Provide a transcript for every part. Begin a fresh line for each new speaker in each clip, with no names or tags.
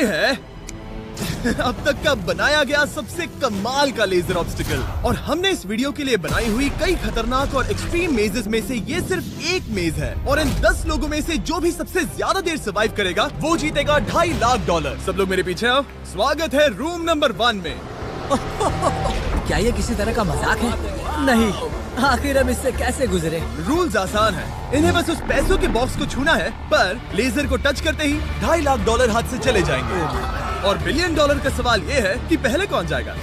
है अब तक का बनाया गया सबसे कमाल का लेजर ऑब्स्टिकल। और हमने इस वीडियो के लिए बनाई हुई कई खतरनाक और एक्सट्रीम मेजेस में से ये सिर्फ एक मेज है। और इन 10 लोगों में से जो भी सबसे ज्यादा देर सर्वाइव करेगा वो जीतेगा $2.5 लाख। सब लोग मेरे पीछे आओ। स्वागत है रूम नंबर 1 में।
क्या ये किसी तरह का मजाक है? नहीं, आखिर हम इससे कैसे गुजरे?
रूल्स आसान है, इन्हें बस उस पैसों के बॉक्स को छूना है, पर लेजर को टच करते ही $2.5 लाख हाथ से चले जाएंगे। और $1 बिलियन का सवाल ये है कि पहले कौन जाएगा।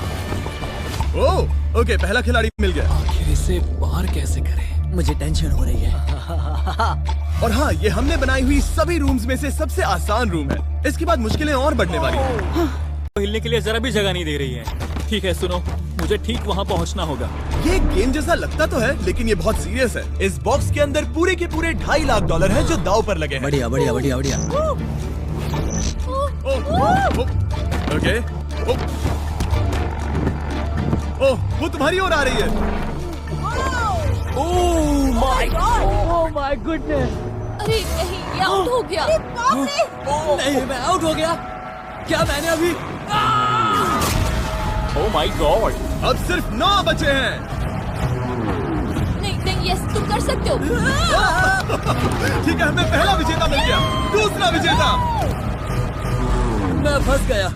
ओह, ओके, पहला खिलाड़ी मिल गया।
आखिर इसे पार कैसे करें? मुझे टेंशन हो रही है।
और हाँ, ये हमने बनाई हुई सभी रूम्स में से सबसे आसान रूम है। इसके बाद मुश्किलें और बढ़ने वाली हैं।
हिलने के लिए जरा भी जगह नहीं दे रही है। ठीक है, सुनो, मुझे ठीक वहाँ पहुँचना होगा।
ये गेम जैसा लगता तो है, लेकिन ये बहुत सीरियस है। इस बॉक्स के अंदर पूरे के पूरे $2.5 लाख हैं जो दांव पर लगे हैं।
बढ़िया बढ़िया बढ़िया बढ़िया।
ओके। ओह, वो तुम्हारी ओर आ रही है।
Oh my goodness!
अरे नहीं, ये आउट हो गया।
नहीं, मैं आउट हो गया। क्या मैंने अभी?
Oh my God!
अब सिर्फ 9 बचे हैं।
नहीं नहीं, यस, तुम कर सकते हो।
ठीक है, हमें पहला विजेता मिल गया। दूसरा विजेता।
मैं फंस गया।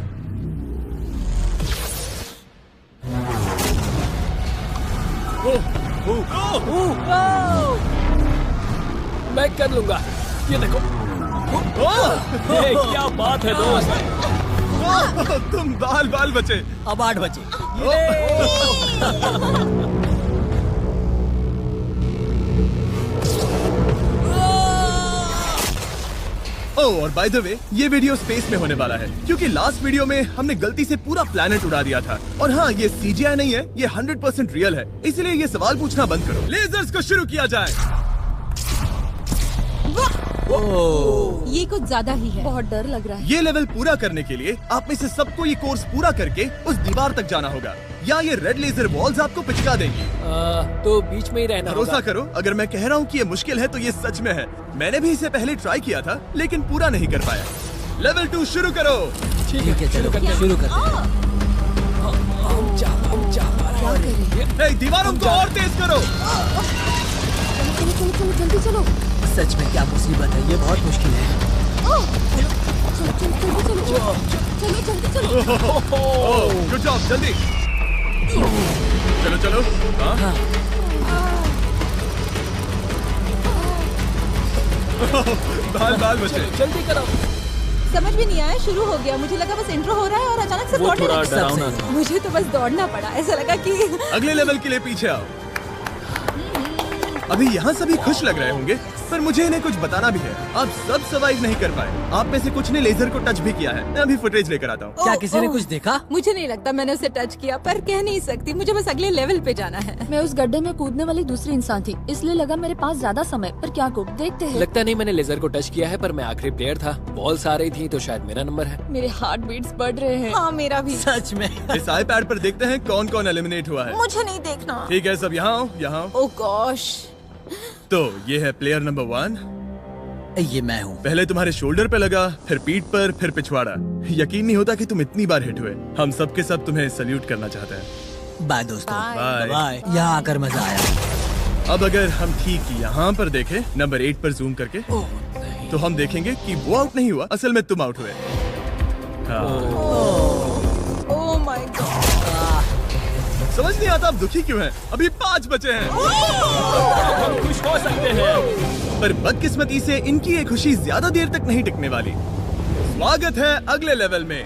मैं कर लूंगा। ये देखो।
हे, क्या बात है दोस्त!
तुम बाल बचे।
अब 8 बचे।
ओह, और बाय द वे, ये वीडियो स्पेस में होने वाला है, क्योंकि लास्ट वीडियो में हमने गलती से पूरा प्लेनेट उड़ा दिया था। और हाँ, ये CGI नहीं है, ये 100% रियल है। इसलिए ये सवाल पूछना बंद करो। लेजर्स को शुरू किया जाए।
ये कुछ ज्यादा ही है। बहुत डर लग रहा है।
ये लेवल पूरा करने के लिए आप में से सबको ये कोर्स पूरा करके उस दीवार तक जाना होगा, या ये रेड लेजर वॉल्स आपको पिचका देंगी।
तो बीच में ही रहना होगा।
भरोसा करो, अगर मैं कह रहा हूँ कि ये मुश्किल है तो ये सच में है। मैंने भी इसे पहले ट्राई किया था, लेकिन पूरा नहीं कर पाया। लेवल 2 शुरू करो।
ठीक है, चलो शुरू करते हैं।
नहीं, दीवारों को और तेज करो।
चलो जल्दी चलो।
सच में क्या मुसीबत है, ये बहुत मुश्किल है।
चलो जल्दी चलो।
गुड जॉब, जल्दी चलो चलो। हाँ। बाल बचे।
जल्दी करो।
समझ भी नहीं आया, शुरू हो गया। मुझे लगा बस इंट्रो हो रहा है और अचानक से दौड़ने
थोड़ा
लगा।
डरावना था।
मुझे तो बस दौड़ना पड़ा। ऐसा लगा कि
अगले लेवल के लिए पीछे आओ। अभी यहाँ सभी खुश लग रहे होंगे, पर मुझे इन्हें कुछ बताना भी है। आप सब सर्वाइव नहीं कर पाए। आप में से कुछ ने लेजर को टच भी किया है। मैं अभी फुटेज लेकर आता हूँ।
क्या किसी ने कुछ देखा?
मुझे नहीं लगता मैंने उसे टच किया, पर कह नहीं सकती। मुझे बस अगले लेवल पे जाना है। मैं उस गड्ढे में कूदने वाली दूसरी इंसान थी, इसलिए लगा मेरे पास ज्यादा समय। पर क्या कूद, देखते हैं।
लगता नहीं मैंने लेजर को टच किया है, पर मैं आखिरी प्लेयर था। बॉल्स आ रही थी तो शायद मेरा नंबर है।
मेरे हार्ट बीट्स बढ़ रहे हैं। हाँ, मेरा भी।
सच में।
इस iPad पर देखते हैं कौन कौन एलिमिनेट हुआ है।
मुझे नहीं देखना।
ठीक है, सब यहाँ आओ, यहाँ आओ।
ओह गॉश।
तो ये है प्लेयर नंबर 1।
ये मैं हूँ।
पहले तुम्हारे शोल्डर पे लगा, फिर पीठ पर, फिर पिछवाड़ा। यकीन नहीं होता कि तुम इतनी बार हिट हुए। हम सब के सब तुम्हें सल्यूट करना चाहते हैं।
बाय दोस्तों।
बाय।
बाय। यहाँ आकर मजा आया।
अब अगर हम ठीक यहाँ पर देखें, नंबर 8 पर जूम करके, तो हम देखेंगे कि वो आउट नहीं हुआ, असल में तुम आउट हुए।
Oh my God.
समझ नहीं आता आप दुखी क्यों हैं? अभी 5 बचे हैं।
हम खुश हो सकते हैं।
पर बदकिस्मती से इनकी ये खुशी ज्यादा देर तक नहीं टिकने वाली। स्वागत है अगले लेवल में।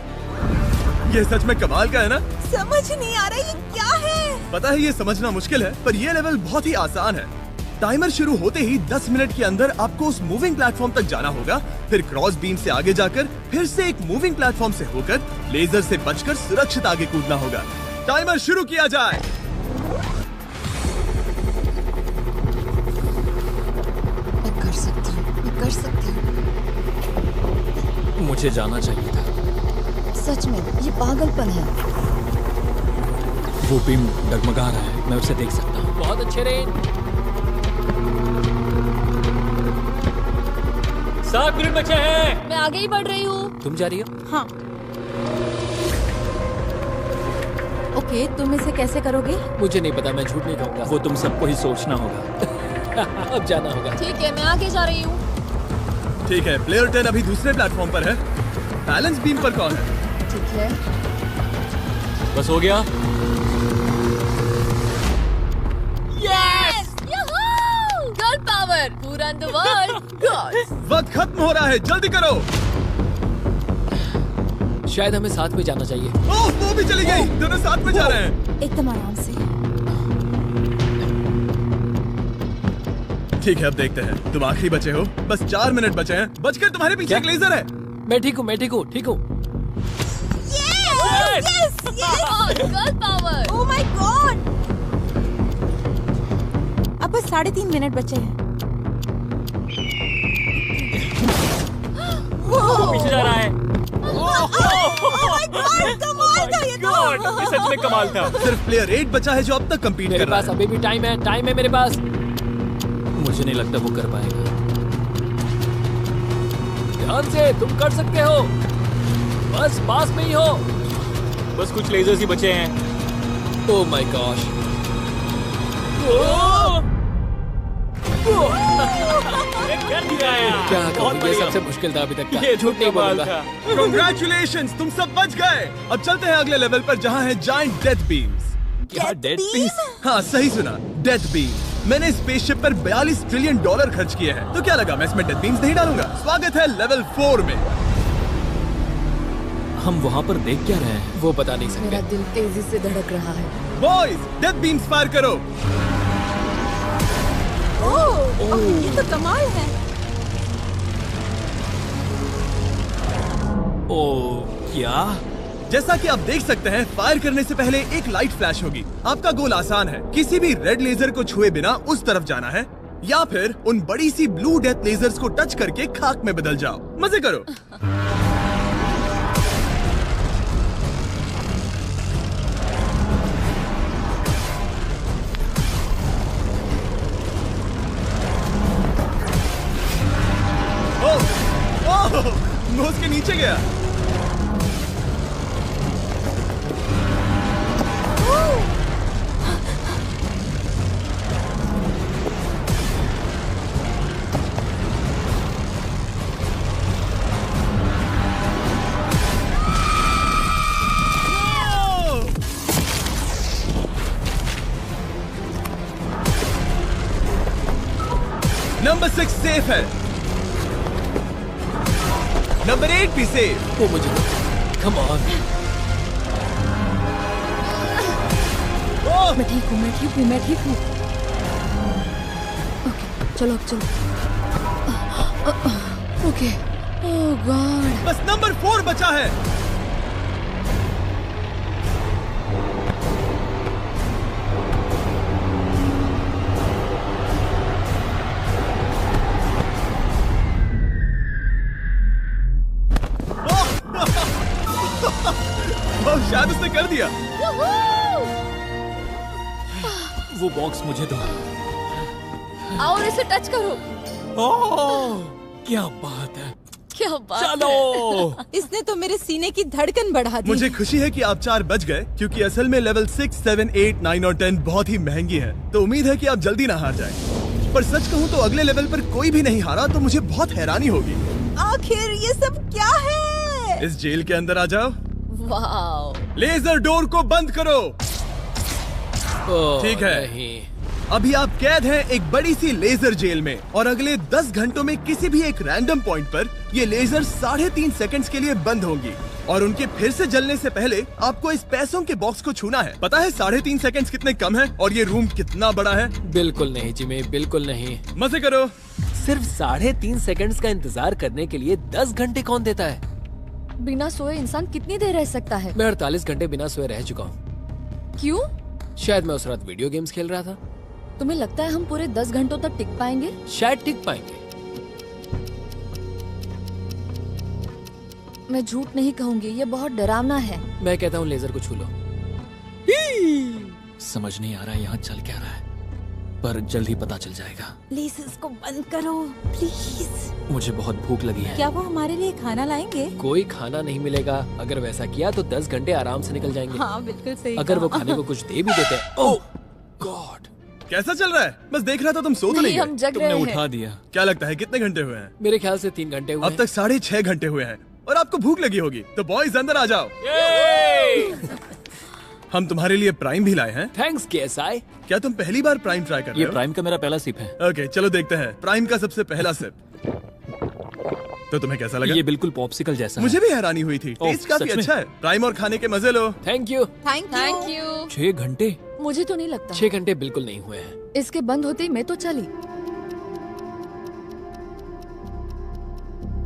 ये सच में कमाल का है ना?
समझ नहीं आ रहा ये क्या है।
पता है ये समझना मुश्किल है, पर ये लेवल बहुत ही आसान है। टाइमर शुरू होते ही 10 मिनट के अंदर आपको उस मूविंग प्लेटफॉर्म तक जाना होगा, फिर क्रॉस बीम से आगे जाकर फिर से एक मूविंग प्लेटफॉर्म से होकर लेजर से बचकर सुरक्षित आगे कूदना होगा। टाइमर शुरू किया जाए।
मैं कर सकती हूँ।
मुझे जाना चाहिए था।
सच में ये पागलपन है।
वो बीम डगमगा रहा है, मैं उसे देख सकता हूँ। बहुत अच्छे रेंज।
7 मिनट बचे हैं।
मैं आगे ही बढ़ रही हूँ।
तुम जा रही हो?
हाँ। ओके, तुम इसे कैसे करोगे?
मुझे नहीं पता, मैं झूठ नहीं कहूँगा।
वो तुम सबको ही सोचना होगा।
अब जाना होगा।
ठीक है, मैं आगे जा रही हूँ।
ठीक है, प्लेयर 10 अभी दूसरे प्लेटफॉर्म पर है। बैलेंस बीम पर कौन है?
ठीक है।
बस हो गया।
Yes! Girl power! Who run the world? Girls!
वक्त खत्म हो रहा है, जल्दी करो।
शायद हमें साथ में जाना चाहिए।
ओह, वो भी चली गई। दोनों साथ में जा रहे हैं।
एकदम आराम से।
ठीक है, अब देखते हैं। तुम आखिरी बचे हो, बस 4 मिनट बचे हैं। बचकर तुम्हारे पीछे एक लेजर है।
मैं ठीक हूँ, मैं ठीक हूँ, ठीक हूँ।
Yes! Girl power! Oh my God! अब बस 3.5 मिनट बचे हैं।
वो पीछे जा रहा है।
कमाल था ये तो।
ये सच में कमाल था।
सिर्फ प्लेयर 8 बचा है जो अब तक कम्पीट
मेरे
कर रहा
पास
है।
अभी भी टाइम है मेरे पास।
मुझे नहीं लगता वो कर पाएगा।
ध्यान से, तुम कर सकते हो। बस पास में ही हो।
बस कुछ लेजर्स ही बचे हैं।
Oh my gosh.
कर दिया यार।
क्या
बहुत
कहूँ, ये
बढ़िया।
सबसे मुश्किल था अभी तक का।
ये
झूठ नहीं
कमाल
बोलूंगा।
था।
Congratulations, तुम सब बच गए। अब चलते हैं अगले लेवल पर जहाँ है जायंट डेथ बीम्स।
क्या डेड पीस?
हाँ, सही सुना, डेथ बीम। मैंने स्पेसशिप पर $42 ट्रिलियन खर्च किए हैं, तो क्या लगा मैं इसमें डेथ बीम्स नहीं डालूंगा। स्वागत है लेवल 4 में।
हम वहाँ पर देख क्या रहे हैं?
वो बता नहीं
मेरा
सकते।
दिल तेजी से धड़क रहा है।
बॉयज, डेथ बीम्स फायर करो।
ओह, ये तो कमाल है।
ओ क्या?
जैसा कि आप देख सकते हैं, फायर करने से पहले एक लाइट फ्लैश होगी। आपका गोल आसान है, किसी भी रेड लेजर को छुए बिना उस तरफ जाना है, या फिर उन बड़ी सी ब्लू डेथ लेजर्स को टच करके खाक में बदल जाओ। मजे करो। ओह, नोज के नीचे गया। नंबर 6 सेफ है। नंबर 8 भी सेफ।
वो मुझे कम ऑन।
मैं ठीक हूँ, मैं ठीक हूँ, मैं ठीक हूँ। ओके, चलो अब चलो। ओके। ओह गॉड।
बस नंबर 4 बचा है। शायद उसने कर दिया।
वो बॉक्स मुझे दो।
और इसे टच करो।
ओह, क्या बात है।
क्या बात
चलो।
है। इसने तो मेरे सीने की धड़कन बढ़ा दी।
मुझे खुशी है कि आप 4 बच गए, क्योंकि असल में लेवल 6, 7, 8, 9 और 10 बहुत ही महंगी है। तो उम्मीद है कि आप जल्दी ना हार जाएं। पर सच कहूँ तो अगले लेवल पर कोई भी नहीं हारा तो मुझे बहुत हैरानी होगी।
आखिर ये सब क्या है?
इस जेल के अंदर आ जाओ।
वाओ।
लेजर डोर को बंद करो।
ओह,
ठीक है।
नहीं।
अभी आप कैद हैं एक बड़ी सी लेजर जेल में, और अगले 10 घंटों में किसी भी एक रैंडम पॉइंट पर ये लेजर 3.5 सेकंड्स के लिए बंद होंगी, और उनके फिर से जलने से पहले आपको इस पैसों के बॉक्स को छूना है। पता है 3.5 सेकंड्स कितने कम है, और ये रूम कितना बड़ा है?
बिल्कुल नहीं जिमी, बिल्कुल नहीं।
मजे करो।
सिर्फ 3.5 सेकंड्स का इंतजार करने के लिए 10 घंटे कौन देता है?
बिना सोए इंसान कितनी देर रह सकता है?
मैं 48 घंटे बिना सोए रह चुका हूँ।
क्यों?
शायद मैं उस रात वीडियो गेम्स खेल रहा था।
तुम्हें लगता है हम पूरे 10 घंटों तक टिक पाएंगे?
शायद टिक पाएंगे।
मैं झूठ नहीं कहूंगी, ये बहुत डरावना है।
मैं कहता हूँ लेजर को छू लो।
समझ नहीं आ रहा यहाँ चल क्या रहा है।
पर जल्द ही पता चल जाएगा।
प्लीज इसको बंद करो प्लीज।
मुझे बहुत भूख लगी है।
क्या वो हमारे लिए खाना लाएंगे?
कोई खाना नहीं मिलेगा। अगर वैसा किया तो 10 घंटे आराम से निकल जाएंगे।
हाँ बिल्कुल सही।
अगर वो खाने को कुछ दे भी देते हैं। ओह गॉड,
कैसा चल रहा है? बस देख रहा था, तुम सो तो नहीं
हम
गए?
जग
तुमने
रहे
उठा
हैं।
दिया।
क्या लगता है कितने घंटे हुए हैं?
मेरे ख्याल से 3 घंटे हुए
अब तक 6.5 घंटे हुए हैं और आपको भूख लगी होगी। तो बॉयज अंदर आ जाओ। हम तुम्हारे लिए प्राइम भी लाए हैं।
Thanks KSI।
क्या तुम पहली बार प्राइम ट्राई कर
ये
रहे हो?
प्राइम का मेरा पहला सिप है।
ओके चलो देखते हैं प्राइम का सबसे पहला सिप। तो तुम्हें कैसा लगा?
ये बिल्कुल पॉप्सिकल जैसा
मुझे भी हैरानी हुई थी।
ओह,
टेस्ट काफी
सच में?
अच्छा है। प्राइम और खाने के मजे लो।
Thank you.
Thank you.
6 घंटे।
मुझे तो नहीं लगता।
6 घंटे बिल्कुल नहीं हुए हैं।
इसके बंद होते ही मैं तो चली।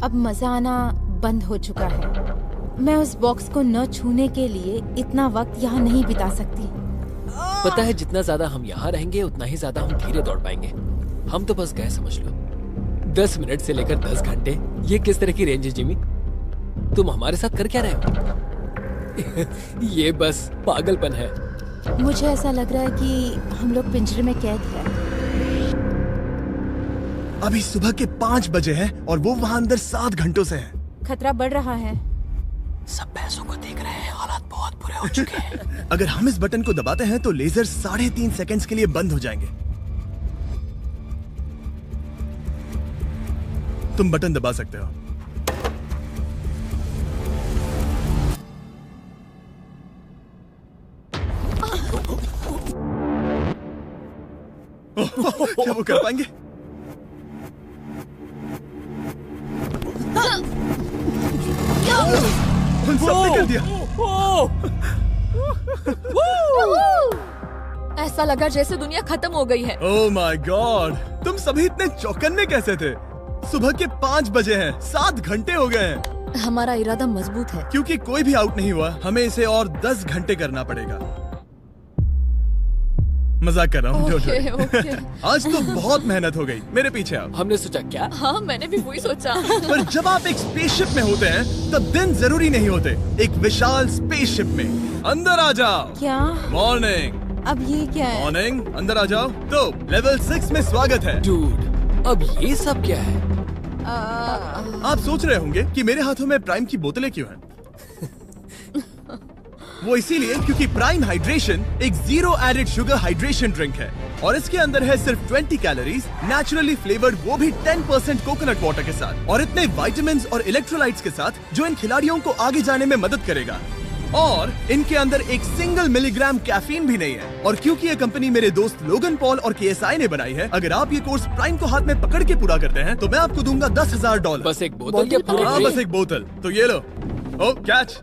अब मजा आना बंद हो चुका है। मैं उस बॉक्स को न छूने के लिए इतना वक्त यहाँ नहीं बिता सकती।
पता है जितना ज्यादा हम यहाँ रहेंगे उतना ही ज्यादा हम धीरे दौड़ पाएंगे। हम तो बस गए समझ लो। 10 मिनट से लेकर 10 घंटे, ये किस तरह की रेंज है जिमी? तुम हमारे साथ कर क्या रहे हो? ये बस पागलपन है।
मुझे ऐसा लग रहा है कि हम लोग पिंजरे में कैद हैं।
अभी सुबह के 5 बजे हैं और वो वहाँ अंदर 7 घंटों से है।
खतरा बढ़ रहा है।
सब पैसों को देख रहे हैं, हालात बहुत बुरे हो चुके हैं।
अगर हम इस बटन को दबाते हैं तो लेजर 3.5 सेकंड्स के लिए बंद हो जाएंगे। तुम बटन दबा सकते हो। क्या वो कर पाएंगे? उन सबने कर दिया।
ऐसा लगा जैसे दुनिया खत्म हो गई है।
ओह माय गॉड, तुम सभी इतने चौकन्ने कैसे थे? सुबह के 5 बजे हैं, 7 घंटे हो गए हैं।
हमारा इरादा मजबूत है।
क्योंकि कोई भी आउट नहीं हुआ, हमें इसे और 10 घंटे करना पड़ेगा। मजाक कर रहा हूँ। don't worry।
ओके।
आज तो बहुत मेहनत हो गई। मेरे पीछे आओ।
हमने सोचा क्या?
हाँ मैंने भी वही सोचा।
पर जब आप एक स्पेसशिप में होते हैं तब दिन जरूरी नहीं होते। एक विशाल स्पेसशिप में अंदर आ जाओ।
क्या?
मॉर्निंग
अब ये क्या है?
मॉर्निंग, अंदर आ जाओ। तो लेवल 6 में स्वागत है।
डूड, अब ये सब क्या है?
आप सोच रहे होंगे कि मेरे हाथों में प्राइम की बोतलें क्यों हैं? वो इसीलिए क्योंकि प्राइम हाइड्रेशन एक 0 एडेड शुगर हाइड्रेशन ड्रिंक है और इसके अंदर है सिर्फ 20 कैलोरीज, नेचुरली फ्लेवर्ड, वो भी 10% कोकोनट वाटर के साथ, और इतने विटामिन्स और इलेक्ट्रोलाइट्स के साथ जो इन खिलाड़ियों को आगे जाने में मदद करेगा। और इनके अंदर एक सिंगल मिलीग्राम कैफीन भी नहीं है। और क्योंकि ये कंपनी मेरे दोस्त लोगन पॉल और KSI ने बनाई है, अगर आप ये कोर्स प्राइम को हाथ में पकड़ के पूरा करते हैं तो मैं आपको दूंगा $10,000।
बस एक बोतल या पूरी
हाँ,
ट्रे?
बस एक बोतल। तो ये लो। ओ कैच।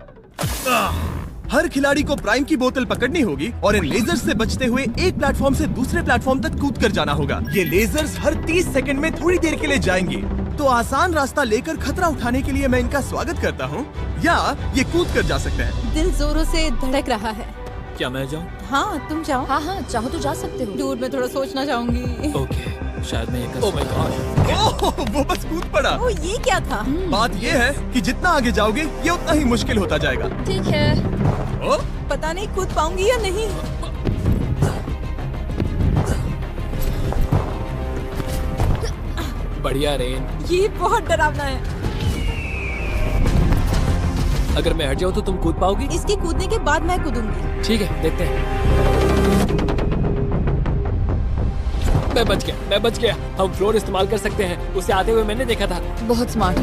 हर खिलाड़ी को प्राइम की बोतल पकड़नी होगी और इन लेजर्स से बचते हुए एक प्लेटफॉर्म से दूसरे प्लेटफॉर्म तक कूद कर जाना होगा। ये लेजर्स हर 30 सेकंड में थोड़ी देर के लिए जाएंगे। तो आसान रास्ता लेकर खतरा उठाने के लिए मैं इनका स्वागत करता हूँ, या ये कूद कर जा सकते हैं।
दिल जोरों से धड़क रहा है।
क्या मैं जाऊँ?
हाँ तुम जाओ। हाँ चाहो तो जा सकते हो। दूर में थोड़ा सोचना चाहूंगी।
ओके, शायद मैं ये कर
ओह माय गॉड,
ओह, वो बस कूद पड़ा।
ओ ये क्या था?
बात ये है कि जितना आगे जाओगे ये उतना ही मुश्किल होता जाएगा।
ठीक है।
ओ,
पता नहीं कूद पाऊंगी या नहीं।
बढ़िया रेन।
ये बहुत डरावना है।
अगर मैं हट जाऊँ तो तुम कूद पाओगी?
इसके कूदने के बाद मैं कूदूंगी।
ठीक है, देखते हैं। मैं बच गया। हम फ्लोर इस्तेमाल कर सकते हैं, उसे आते हुए मैंने देखा था।
बहुत स्मार्ट।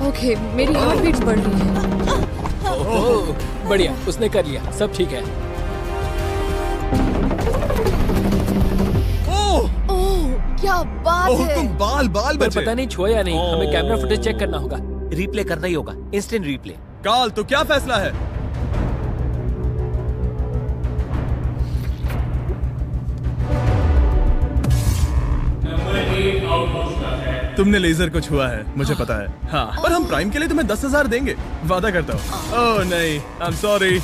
ओके मेरी हार्ट बीट्स बढ़ रही है।
ओह, बढ़िया, उसने कर लिया, सब ठीक है।
ओह,
ओह क्या बात
ओह,
है।
तुम बाल
पर
बचे।
पता नहीं छुआ या नहीं, हमें कैमरा फुटेज चेक करना होगा।
रिप्ले करना ही होगा, इंस्टेंट रिप्ले।
काल, तो क्या फैसला है? तुमने लेजर को छुआ है, मुझे पता है। हाँ, पर हम प्राइम के लिए तुम्हें 10,000 देंगे, वादा करता हूँ। ओह नहीं, आई एम सॉरी।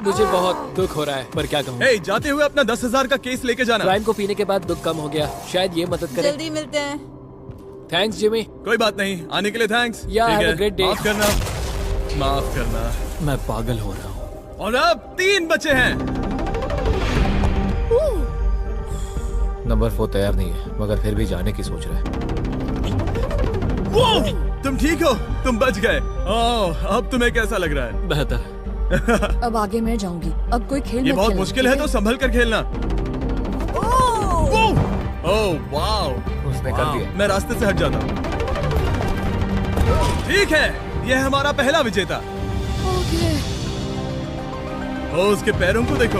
मुझे बहुत दुख हो रहा है, पर क्या कहूँ।
हे, जाते हुए अपना 10,000 का केस लेके जाना।
प्राइम को पीने के बाद दुख कम हो गया, शायद ये मदद करे।
जल्दी मिलते हैं।
Thanks Jimmy.
कोई बात नहीं, आने के लिए थैंक्स।
Yeah,
ठीक
have a
है,
great day.
माफ करना।
मैं पागल हो रहा हूँ।
और अब 3 बचे हैं।
नंबर 4 तैयार नहीं है, मगर फिर भी जाने की सोच रहा है।
तुम ठीक हो? तुम बच गए। ओह, अब तुम्हें कैसा लग रहा है?
बेहतर।
अब आगे मैं जाऊंगी। अब कोई खेल
ये
मत
बहुत
खेलना,
मुश्किल है,
ठीक
तो संभल कर खेलना। ओह वाओ,
उसने कर दिया।
मैं रास्ते से हट जाता हूँ। ठीक है, यह हमारा पहला विजेता।
ओके।
ओ, उसके पैरों को देखो।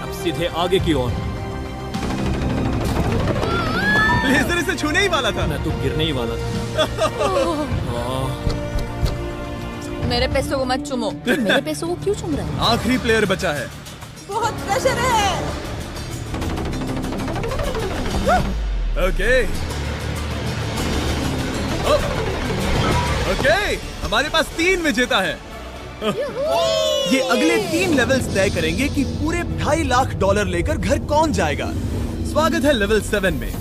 अब सीधे आगे की ओर।
लेजर इसे छूने ही वाला था।
मैं तो गिरने ही वाला था। आह,
मेरे पैसों को मत चुमो। मेरे पैसों को क्यों चुम रहा है?
आखिरी प्लेयर बचा है।
बहुत प्रेशर है।
ओके ओके, हमारे पास 3 विजेता है। ये अगले 3 लेवल्स तय करेंगे कि पूरे $2.5 लाख लेकर घर कौन जाएगा। स्वागत है लेवल 7 में।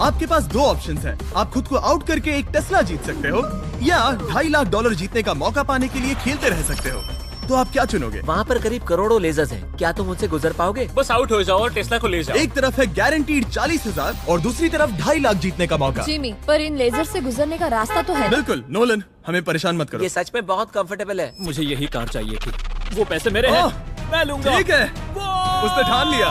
आपके पास 2 ऑप्शंस हैं। आप खुद को आउट करके एक टेस्ला जीत सकते हो, या $2.5 लाख जीतने का मौका पाने के लिए खेलते रह सकते हो। तो आप क्या चुनोगे?
वहाँ पर करीब करोड़ों लेजर्स हैं। क्या तुम उनसे गुजर पाओगे?
बस आउट हो जाओ और टेस्ला को ले जाओ।
एक तरफ है गारंटीड 40,000 और दूसरी तरफ $2.5 लाख जीतने का मौका।
जिमी, पर इन लेजर से गुजरने का रास्ता तो है ना?
बिल्कुल नोलन, हमें परेशान मत करो।
ये सच में बहुत कंफर्टेबल है।
मुझे यही कार चाहिए थी। वो पैसे मेरे हैं,
ओह,
मैं लूंगा।
ठीक है, उसने ठान लिया।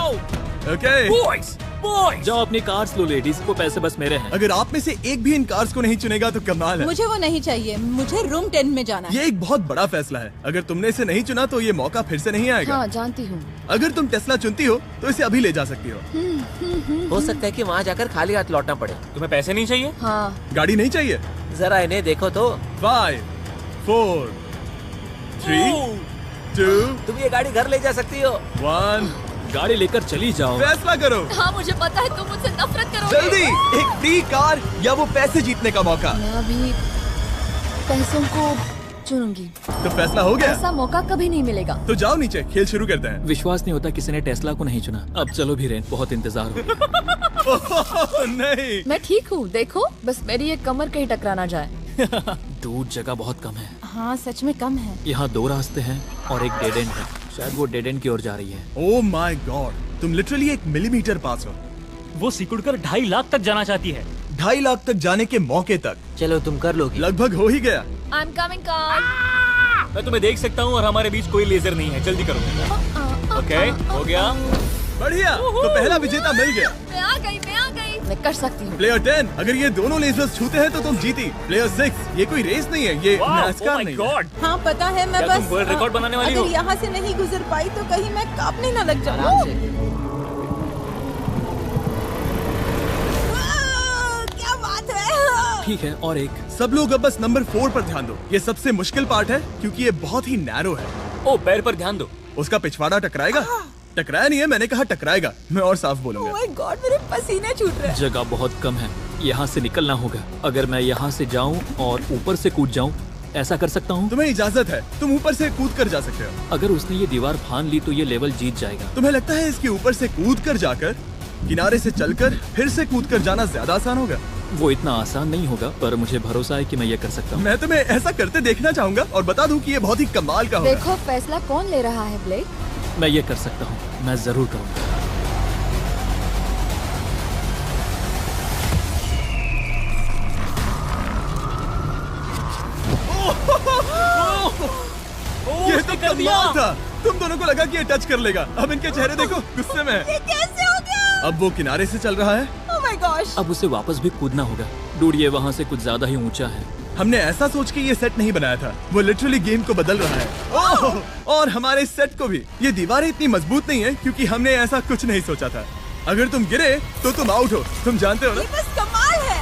ओके,
बॉयज बॉयज, जाओ अपनी कार्स लो लेडीज, वो पैसे बस मेरे हैं।
अगर आप में से एक भी इन कार्स को नहीं चुनेगा तो कमाल है।
मुझे वो नहीं चाहिए, मुझे रूम 10 में जाना है।
ये एक बहुत बड़ा फैसला है। अगर तुमने इसे नहीं चुना तो ये मौका फिर से नहीं आएगा।
हाँ, जानती हूँ।
अगर तुम टेस्ला चुनती हो तो इसे अभी ले जा सकती हो।
हो सकता है कि वहाँ जाकर खाली हाथ लौटना पड़े।
तुम्हें पैसे नहीं चाहिए?
हाँ,
गाड़ी नहीं चाहिए?
जरा इन्हें देखो तो।
5 4 3 2
तुम ये गाड़ी घर ले जा सकती हो।
1,
गाड़ी लेकर चली जाओ।
फैसला करो
हाँ, मुझे पता है तुम मुझसे नफरत करोगे।
जल्दी। एक फ्री कार या वो पैसे जीतने का मौका।
मैं अभी पैसों को चुनूंगी।
तो फैसला हो गया?
ऐसा मौका कभी नहीं मिलेगा।
तो जाओ नीचे, खेल शुरू करते हैं।
विश्वास नहीं होता किसी ने टेस्ला को नहीं चुना। अब चलो भी रेन, बहुत इंतजार हो गया।
ओह, नहीं।
मैं ठीक हूँ, देखो बस मेरी ये कमर कहीं टकरा ना जाए।
दूर जगह बहुत कम है।
हाँ, सच में कम है।
यहाँ 2 रास्ते हैं और एक डेड एंड है। शायद वो डेड एंड की ओर जा रही है।
ओह माय गॉड, तुम लिटरली 1 मिलीमीटर पास हो।
वो सिकुड़कर 2.5 लाख तक जाना चाहती है।
2.5 लाख तक जाने के मौके तक
चलो तुम कर लोगी।
लगभग हो ही गया।
I am coming car.
मैं तुम्हें देख सकता हूँ और हमारे बीच कोई लेजर नहीं है। जल्दी करो। ओके, हो गया।
बढ़िया, तो पहला विजेता मिल गया।
मैं आ गई। मैं कर सकती हूँ।
प्लेयर 10, अगर ये दोनों लेजर्स छूते हैं तो तुम जीती। प्लेयर 6, ये कोई रेस नहीं है, ये NASCAR नहीं है।
हाँ पता है, मैं
क्या
बस
तुम वर्ल्ड रिकॉर्ड बनाने वाली हो?
अगर यहाँ से नहीं गुजर पाई तो कहीं मैं कांपने न लग जाऊँ। क्या बात है।
ठीक है, और एक।
सब लोग अब बस नंबर 4 पर ध्यान दो। ये सबसे मुश्किल पार्ट है क्योंकि ये बहुत ही नैरो है।
ओ, पैर पर ध्यान दो।
उसका पिछवाड़ा टकराएगा। टकराया नहीं है, मैंने कहा टकराएगा। मैं और साफ
ओह
बोलूंगा।
माय गॉड, मेरे पसीने छूट रहे हैं।
जगह बहुत कम है, यहाँ से निकलना होगा। अगर मैं यहाँ से जाऊँ और ऊपर से कूद जाऊँ, ऐसा कर सकता हूँ?
तुम्हें इजाजत है, तुम ऊपर से कूद कर जा सकते हो।
अगर उसने ये दीवार फान ली तो ये लेवल जीत जाएगा।
तुम्हें लगता है इसके ऊपर से कूद कर जाकर किनारे से चलकर फिर से कूद कर जाना ज्यादा आसान होगा?
वो इतना आसान नहीं होगा, पर मुझे भरोसा है कि मैं ये कर सकता हूँ।
मैं तुम्हें ऐसा करते देखना चाहूंगा और बता दूं कि ये बहुत ही कमाल का होगा।
देखो फैसला कौन ले रहा है ब्लेक।
मैं ये कर सकता हूँ, मैं जरूर करूँगा।
ये तो कमाल था। तुम दोनों को लगा कि ये टच कर लेगा। अब इनके चेहरे देखो, गुस्से में है।
ये कैसे हो गया?
अब वो किनारे से चल रहा है।
Oh my gosh.
अब उसे वापस भी कूदना होगा। डूड, ये वहाँ से कुछ ज्यादा ही ऊंचा है।
हमने ऐसा सोच के ये सेट नहीं बनाया था। वो लिटरली गेम को बदल रहा है। ओह! और हमारे सेट को भी। ये दीवारें इतनी मजबूत नहीं है क्योंकि हमने ऐसा कुछ नहीं सोचा था। अगर तुम गिरे तो तुम आउट हो, तुम जानते हो ना?
ये बस कमाल है।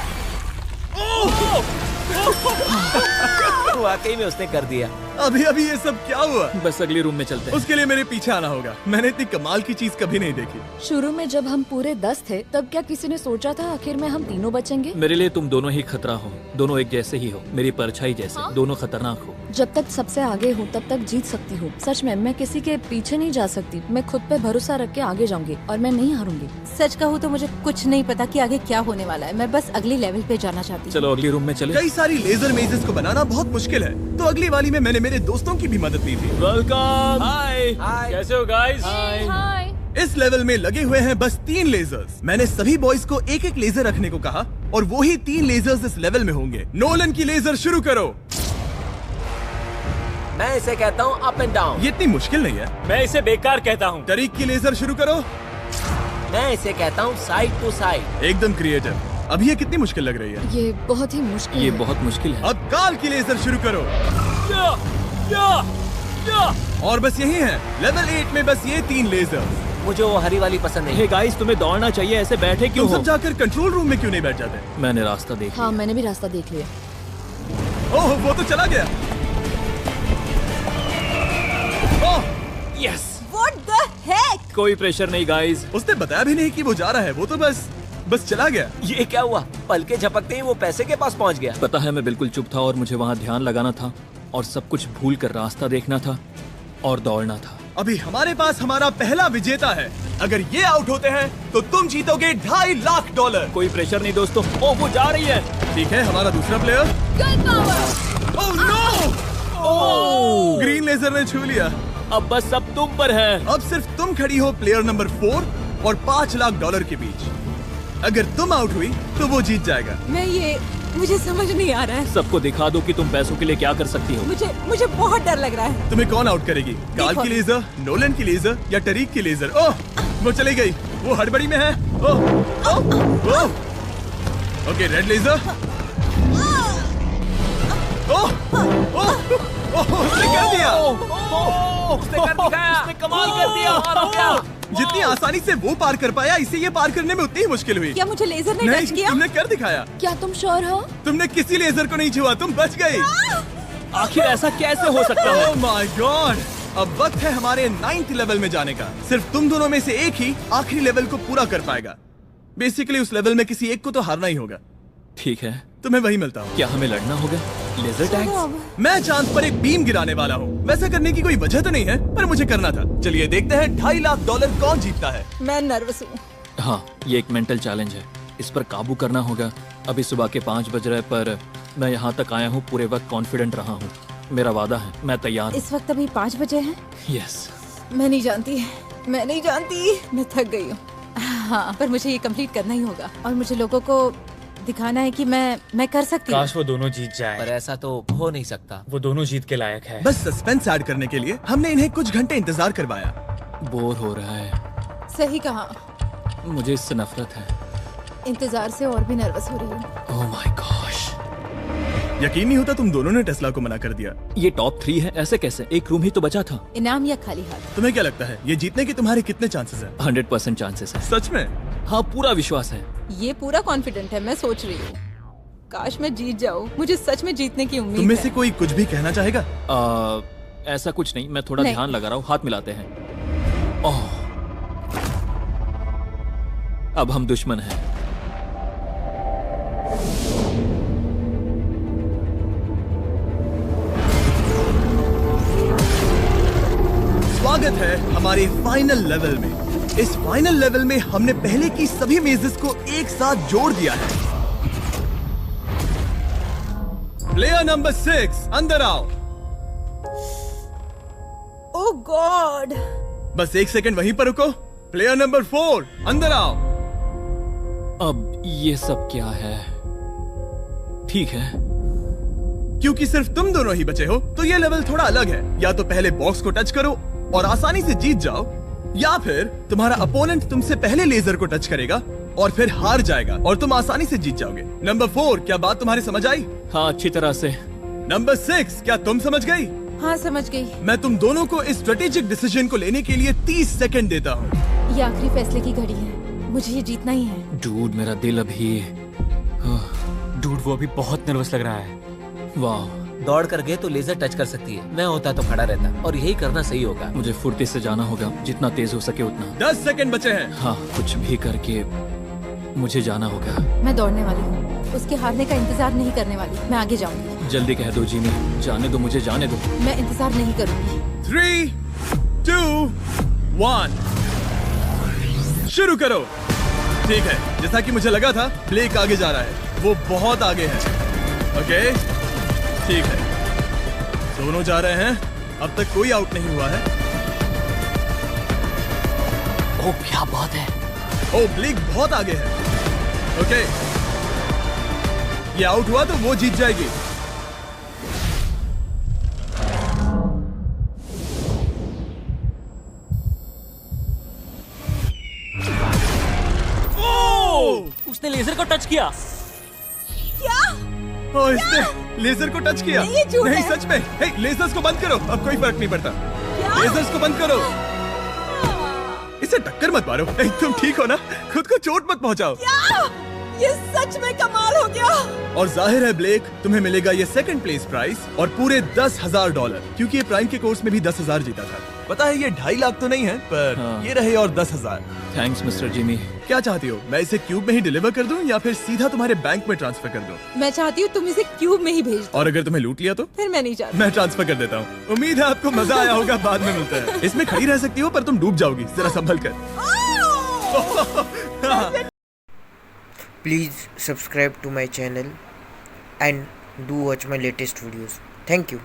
वाकई में उसने कर दिया।
अभी अभी ये सब क्या हुआ?
बस अगले रूम में चलते हैं।
उसके लिए मेरे पीछे आना होगा। मैंने इतनी कमाल की चीज कभी नहीं देखी।
शुरू में जब हम पूरे 10 थे तब क्या किसी ने सोचा था आखिर में हम तीनों बचेंगे?
मेरे लिए तुम दोनों ही खतरा हो। दोनों एक जैसे ही हो, मेरी परछाई जैसे। दोनों खतरनाक हो।
जब तक सबसे आगे हूँ तब तक जीत सकती हूँ। सच में मैं किसी के पीछे नहीं जा सकती। मैं खुद पे भरोसा रख के आगे जाऊंगी और मैं नहीं हारूंगी।
सच कहूँ तो मुझे कुछ नहीं पता कि आगे क्या होने वाला है। मैं बस अगली लेवल पे जाना चाहती हूँ।
चलो अगली रूम में चले।
कई सारी लेजर मेजेस को बनाना बहुत मुश्किल है, तो अगली वाली में मैंने मेरे दोस्तों की भी मदद ली थी।
वेलकम। हाय। कैसे हो गाइस?
हाय।
इस लेवल में लगे हुए हैं बस 3 लेजर्स। मैंने सभी बॉयज को एक एक लेजर रखने को कहा और वो ही 3 लेजर्स इस लेवल में होंगे। नोलन की लेजर शुरू करो।
मैं इसे कहता हूँ अप एंड डाउन।
ये इतनी मुश्किल नहीं है।
मैं इसे बेकार कहता हूँ।
तरीक की लेजर शुरू करो।
मैं इसे कहता हूँ साइड टू साइड।
एकदम क्रिएटिव। अब ये कितनी मुश्किल लग रही है।
ये बहुत ही मुश्किल
ये
है।
बहुत मुश्किल है।
अब काल की लेजर शुरू करो। और बस यही है, लेवल 8 में बस ये 3 लेजर।
मुझे वो हरी वाली पसंद नहीं।
हे गाइस, तुम्हें दौड़ना चाहिए, ऐसे बैठे क्यों
तुम
हो?
सब जाकर कंट्रोल रूम में क्यों नहीं बैठ जाते?
मैंने रास्ता देख
हाँ,
लिया।
मैंने भी रास्ता देख लिया।
ओह, वो तो चला गया। ओह,
यस।
What the heck?
कोई प्रेशर नहीं गाइस।
उसने बताया भी नहीं कि वो जा रहा है, वो तो बस चला गया।
ये क्या हुआ? पलके झपकते ही वो पैसे के पास पहुंच गया।
पता है मैं बिल्कुल चुप था और मुझे वहाँ ध्यान लगाना था और सब कुछ भूल कर रास्ता देखना था और दौड़ना था।
अभी हमारे पास हमारा पहला विजेता है। अगर ये आउट होते हैं तो तुम जीतोगे $2.5 लाख।
कोई प्रेशर नहीं दोस्तों। ओ वो जा रही है।
ठीक है, हमारा दूसरा player. Oh no!
Oh!
Green laser ने छू लिया।
अब बस सब तुम पर है।
अब सिर्फ तुम खड़ी हो प्लेयर नंबर 4 और $5 लाख के बीच। अगर तुम आउट हुई तो वो जीत जाएगा।
मुझे समझ नहीं आ रहा है।
सबको दिखा दो कि तुम पैसों के लिए क्या कर सकती हो।
मुझे बहुत डर लग रहा है।
तुम्हें कौन आउट करेगी? काल की लेजर, नोलन की लेजर या टरीक की लेजर? ओह, वो चली गई। वो हड़बड़ी में है। Oh, oh, oh. Okay, red laser. Oh, oh, oh, उसने कर दिया।
उसने कर दिखाया।
उसने कमाल कर दिया।
जितनी आसानी से वो पार कर पाया, इसे ये पार करने में उतनी ही मुश्किल हुई।
क्या मुझे लेजर ने
नहीं,
टच किया?
तुमने कर दिखाया।
क्या तुम श्योर हो?
तुमने किसी लेजर को नहीं छुआ, तुम बच गई।
आखिर ऐसा कैसे हो सकता है?
Oh my God! अब वक्त है हमारे 9th लेवल में जाने का। सिर्फ तुम दोनों में से एक ही आखिरी लेवल को पूरा कर पाएगा। बेसिकली उस लेवल में किसी एक को तो हारना ही होगा।
ठीक है,
तुम्हें वही मिलता हूँ।
क्या हमें लड़ना होगा? Laser tags?
मैं चांद पर एक बीम गिराने वाला हूँ। वैसा करने की कोई वजह तो नहीं है, पर मुझे करना था। चलिए देखते हैं $2.5 लाख कौन जीतता है।
मैं नर्वस हूँ।
हाँ, ये एक मेंटल चैलेंज है। इस पर काबू करना होगा। अभी सुबह के 5 बज रहे पर मैं यहाँ तक आया हूँ। पूरे वक्त कॉन्फिडेंट रहा हूँ। मेरा वादा है, मैं तैयार हूँ।
इस वक्त अभी 5 बजे हैं।
यस।
मैं नहीं जानती, मैं थक गई हूँ। हाँ, पर मुझे ये कंप्लीट करना ही होगा और मुझे लोगों को दिखाना है कि मैं कर सकती हूँ।
काश वो दोनों जीत
पर
जाए।
ऐसा तो हो नहीं सकता।
वो दोनों जीत के लायक है।
बस सस्पेंस ऐड करने के लिए हमने इन्हें कुछ घंटे इंतजार करवाया।
बोर हो रहा है।
सही कहा।
मुझे इससे नफरत है।
इंतजार से और भी नर्वस हो रही हूँ।
Oh my gosh.
यकीन नहीं होता तुम दोनों ने टेस्ला को मना कर दिया।
ये टॉप 3 है, ऐसे कैसे? एक रूम ही तो बचा था।
इनाम या खाली हाथ?
तुम्हें क्या लगता है ये जीतने के तुम्हारे कितने चांसेस हैं?
100% चांसेस है।
सच में?
हाँ, पूरा विश्वास है।
ये पूरा कॉन्फिडेंट है। मैं सोच रही हूँ काश मैं जीत जाऊँ। मुझे सच में जीतने की उम्मीद
तुम में
है।
से कोई कुछ भी कहना चाहेगा?
ऐसा कुछ नहीं, मैं थोड़ा
नहीं।
ध्यान लगा रहा हूँ। हाथ मिलाते हैं। ओह, अब हम दुश्मन हैं।
स्वागत है हमारे फाइनल लेवल में। इस फाइनल लेवल में हमने पहले की सभी मेजेस को एक साथ जोड़ दिया है। प्लेयर नंबर 6 अंदर आओ।
ओह गॉड!
बस 1 सेकंड वहीं पर रुको। प्लेयर नंबर 4 अंदर आओ।
अब ये सब क्या है? ठीक है,
क्योंकि सिर्फ तुम दोनों ही बचे हो तो ये लेवल थोड़ा अलग है। या तो पहले बॉक्स को टच करो और आसानी से जीत जाओ, या फिर तुम्हारा अपोनेंट तुमसे पहले लेजर को टच करेगा और फिर हार जाएगा और तुम आसानी से जीत जाओगे। नंबर 4, क्या बात तुम्हारे समझ आई?
हाँ अच्छी तरह से।
नंबर 6, क्या तुम समझ गई?
हाँ, समझ गई।
मैं तुम दोनों को इस स्ट्रेटेजिक डिसीजन को लेने के लिए 30 सेकंड देता हूँ।
ये आखिरी फैसले की घड़ी है। मुझे ये जीतना ही है।
डूड, मेरा दिल अभी।
डूड, वो अभी बहुत नर्वस लग रहा है।
वाह,
दौड़ कर गए तो लेजर टच कर सकती है। मैं होता तो खड़ा रहता और यही करना सही होगा।
मुझे फुर्ती से जाना होगा, जितना तेज हो सके उतना।
10 सेकंड बचे हैं।
हाँ, कुछ भी करके मुझे जाना होगा।
मैं दौड़ने वाली हूँ। उसके हारने का इंतजार नहीं करने वाली। मैं आगे जाऊंगी।
जल्दी कह दो जिमी, जाने दो मुझे, जाने दो।
मैं इंतजार नहीं करूंगी।
3, 2, 1 शुरू करो। ठीक है, जैसा कि मुझे लगा था, ब्लेक आगे जा रहा है, वो बहुत आगे है। ओके ठीक है, दोनों जा रहे हैं, अब तक कोई आउट नहीं हुआ है।
ओ क्या बात है।
ओ ब्लेक बहुत आगे है। ओके ये आउट हुआ तो वो जीत जाएगी।
उसने लेजर को टच किया।
ओ इसने लेजर को टच किया।
नहीं, ये झूठ
नहीं
है।
सच में। हे, लेजर्स को बंद करो, अब कोई फर्क नहीं पड़ता। लेजर्स को बंद करो। इसे टक्कर मत मारो। हे, तुम ठीक हो ना? खुद को चोट मत पहुंचाओ।
ये सच में कमाल हो गया।
और जाहिर है ब्लेक, तुम्हें मिलेगा ये सेकंड प्लेस प्राइस और पूरे $10,000, क्योंकि ये प्राइम के कोर्स में भी 10,000 जीता था। पता है ये 2.5 लाख तो नहीं है, पर
हाँ।
ये रहे और 10,000।
Thanks mister Jimmy.
क्या चाहती हो, मैं इसे क्यूब में ही डिलीवर कर दूं या फिर सीधा तुम्हारे बैंक में ट्रांसफर कर दूं?
मैं चाहती हूँ तुम इसे क्यूब में ही भेज दो।
और अगर तुम्हें लूट लिया तो?
फिर मैं नहीं चाहती।
मैं ट्रांसफर कर देता हूँ। उम्मीद है आपको मजा आया होगा, बाद में मिलते हैं। इसमें खड़ी रह सकती हो पर तुम डूब जाओगी, जरा संभल कर।
Please subscribe to my channel and do watch my latest videos. Thank you.